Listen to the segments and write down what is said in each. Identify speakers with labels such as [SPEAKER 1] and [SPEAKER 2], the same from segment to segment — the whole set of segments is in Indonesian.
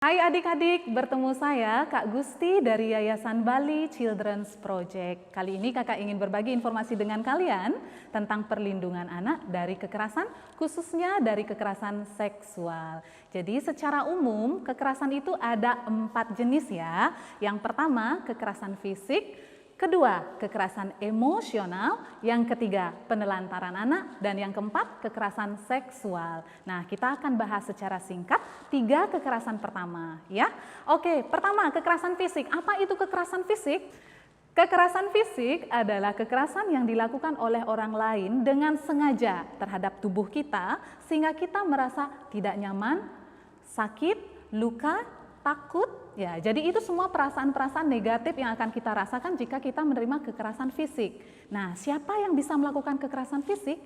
[SPEAKER 1] Hai adik-adik, bertemu saya Kak Gusti dari Yayasan Bali Children's Project. Kali ini kakak ingin berbagi informasi dengan kalian tentang perlindungan anak dari kekerasan, khususnya dari kekerasan seksual. Jadi secara umum kekerasan itu ada 4 jenis ya. Yang pertama kekerasan fisik, kedua, kekerasan emosional, yang ketiga, penelantaran anak, dan yang keempat, kekerasan seksual. Nah, kita akan bahas secara singkat 3 kekerasan pertama, ya. Oke, pertama, kekerasan fisik. Apa itu kekerasan fisik? Kekerasan fisik adalah kekerasan yang dilakukan oleh orang lain dengan sengaja terhadap tubuh kita, sehingga kita merasa tidak nyaman, sakit, luka, takut, ya. Jadi itu semua perasaan-perasaan negatif yang akan kita rasakan jika kita menerima kekerasan fisik. Nah, siapa yang bisa melakukan kekerasan fisik?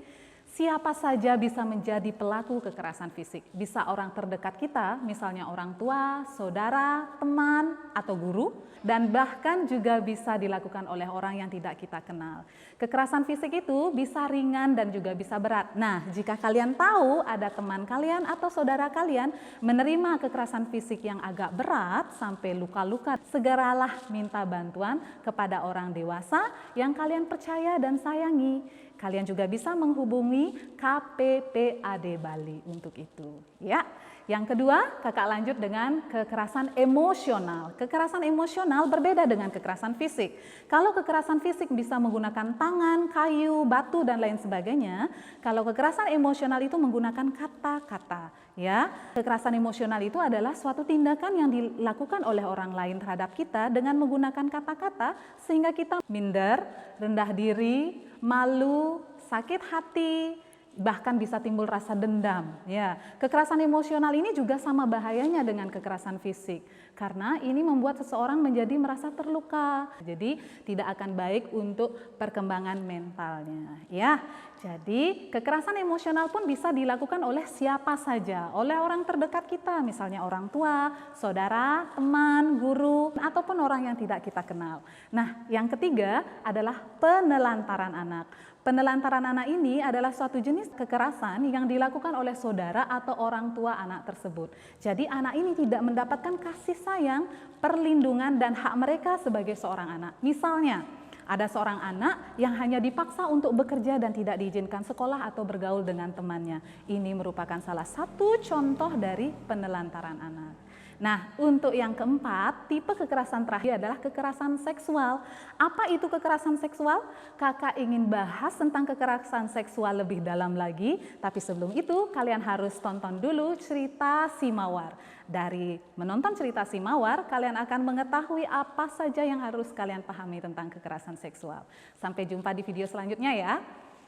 [SPEAKER 1] Siapa saja bisa menjadi pelaku kekerasan fisik. Bisa orang terdekat kita, misalnya orang tua, saudara, teman, atau guru, dan bahkan juga bisa dilakukan oleh orang yang tidak kita kenal. Kekerasan fisik itu bisa ringan dan juga bisa berat. Nah, jika kalian tahu ada teman kalian atau saudara kalian menerima kekerasan fisik yang agak berat sampai luka-luka, segeralah minta bantuan kepada orang dewasa yang kalian percaya dan sayangi. Kalian juga bisa menghubungi KPPAD Bali untuk itu, ya. Yang kedua, kakak lanjut dengan kekerasan emosional. Kekerasan emosional berbeda dengan kekerasan fisik. Kalau kekerasan fisik bisa menggunakan tangan, kayu, batu, dan lain sebagainya. Kalau kekerasan emosional itu menggunakan kata-kata, ya. Kekerasan emosional itu adalah suatu tindakan yang dilakukan oleh orang lain terhadap kita dengan menggunakan kata-kata sehingga kita minder, rendah diri, malu, sakit hati, bahkan bisa timbul rasa dendam. Ya, kekerasan emosional ini juga sama bahayanya dengan kekerasan fisik, karena ini membuat seseorang menjadi merasa terluka. Jadi tidak akan baik untuk perkembangan mentalnya. Ya, jadi kekerasan emosional pun bisa dilakukan oleh siapa saja, oleh orang terdekat kita, misalnya orang tua, saudara, teman, guru, ataupun orang yang tidak kita kenal. Nah, yang ketiga adalah penelantaran anak. Penelantaran anak ini adalah suatu jenis kekerasan yang dilakukan oleh saudara atau orang tua anak tersebut. Jadi anak ini tidak mendapatkan kasih sayang, perlindungan, dan hak mereka sebagai seorang anak. Misalnya, ada seorang anak yang hanya dipaksa untuk bekerja dan tidak diizinkan sekolah atau bergaul dengan temannya. Ini merupakan salah satu contoh dari penelantaran anak. Nah, untuk yang keempat, tipe kekerasan terakhir adalah kekerasan seksual. Apa itu kekerasan seksual? Kakak ingin bahas tentang kekerasan seksual lebih dalam lagi, tapi sebelum itu kalian harus tonton dulu cerita Si Mawar. Dari menonton cerita Si Mawar, kalian akan mengetahui apa saja yang harus kalian pahami tentang kekerasan seksual. Sampai jumpa di video selanjutnya ya.